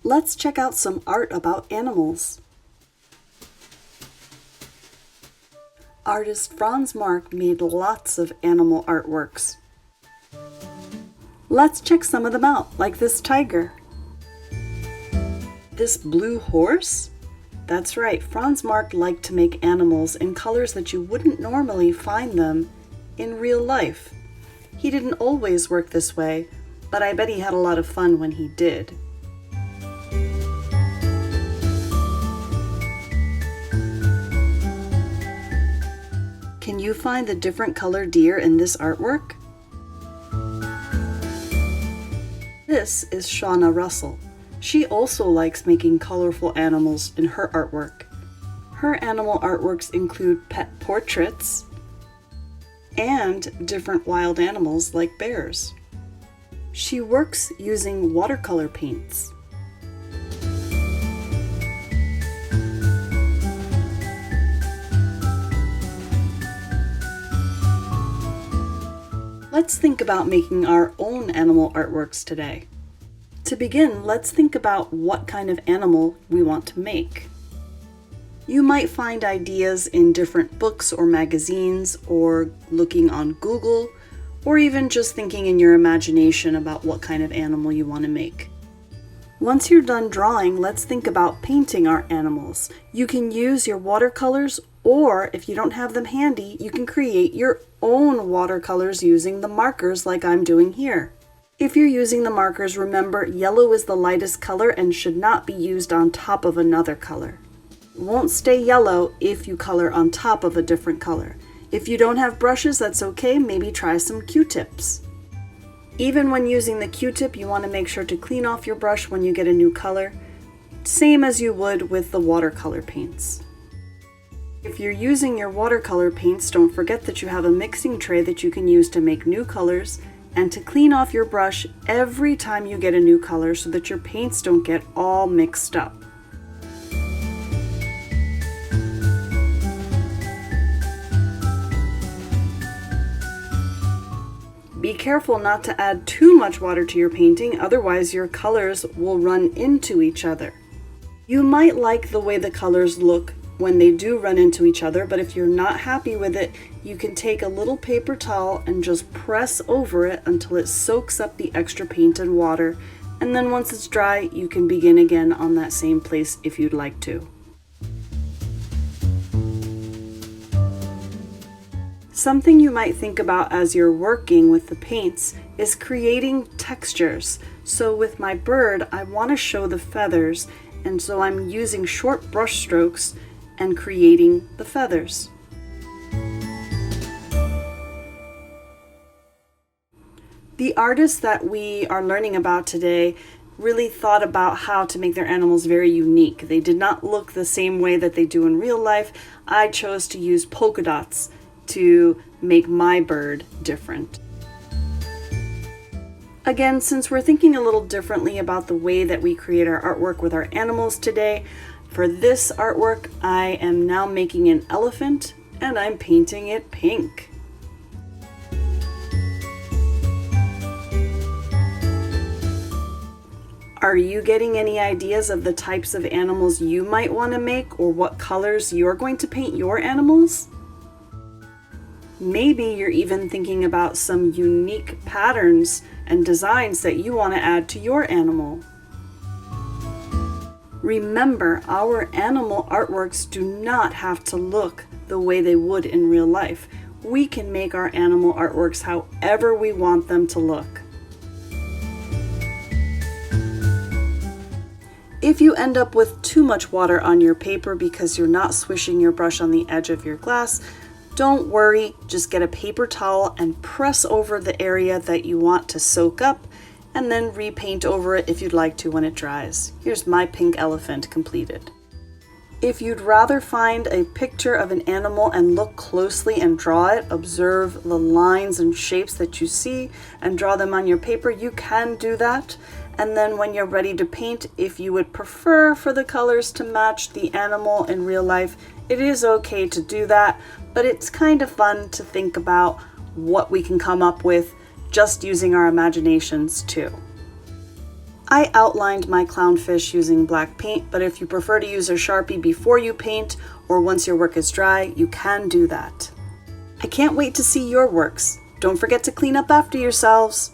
Let's check out some art about animals. Artist Franz Mark made lots of animal artworks. Let's check some of them out, like this tiger. This blue horse? That's right, Franz Mark liked to make animals in colors that you wouldn't normally find them in real life. He didn't always work this way, but I bet he had a lot of fun when he did. Can you find the different colored deer in this artwork? This is Shauna Russell. She also likes making colorful animals in her artwork. Her animal artworks include pet portraits and different wild animals like bears. She works using watercolor paints. Let's think about making our own animal artworks today. To begin, let's think about what kind of animal we want to make. You might find ideas in different books or magazines, or looking on Google, or even just thinking in your imagination about what kind of animal you want to make. Once you're done drawing, let's think about painting our animals. You can use your watercolors, or if you don't have them handy, you can create your own watercolors using the markers like I'm doing here. If you're using the markers, remember yellow is the lightest color and should not be used on top of another color. It won't stay yellow if you color on top of a different color. If you don't have brushes, that's okay, maybe try some Q-tips. Even when using the Q-tip, you want to make sure to clean off your brush when you get a new color, same as you would with the watercolor paints. If you're using your watercolor paints, don't forget that you have a mixing tray that you can use to make new colors and to clean off your brush every time you get a new color so that your paints don't get all mixed up. Be careful not to add too much water to your painting, otherwise your colors will run into each other. You might like the way the colors look when they do run into each other, but if you're not happy with it, you can take a little paper towel and just press over it until it soaks up the extra paint and water, and then once it's dry, you can begin again on that same place if you'd like to. Something you might think about as you're working with the paints is creating textures. So with my bird, I want to show the feathers, and so I'm using short brush strokes and creating the feathers. The artists that we are learning about today really thought about how to make their animals very unique. They did not look the same way that they do in real life. I chose to use polka dots to make my bird different. Again, since we're thinking a little differently about the way that we create our artwork with our animals today, for this artwork, I am now making an elephant and I'm painting it pink. Are you getting any ideas of the types of animals you might want to make or what colors you're going to paint your animals? Maybe you're even thinking about some unique patterns and designs that you want to add to your animal. Remember, our animal artworks do not have to look the way they would in real life. We can make our animal artworks however we want them to look. If you end up with too much water on your paper because you're not swishing your brush on the edge of your glass, don't worry, just get a paper towel and press over the area that you want to soak up, and then repaint over it if you'd like to when it dries. Here's my pink elephant completed. If you'd rather find a picture of an animal and look closely and draw it, observe the lines and shapes that you see and draw them on your paper, you can do that. And then when you're ready to paint, if you would prefer for the colors to match the animal in real life, it is okay to do that, but it's kind of fun to think about what we can come up with just using our imaginations too. I outlined my clownfish using black paint, but if you prefer to use a Sharpie before you paint or once your work is dry, you can do that. I can't wait to see your works. Don't forget to clean up after yourselves.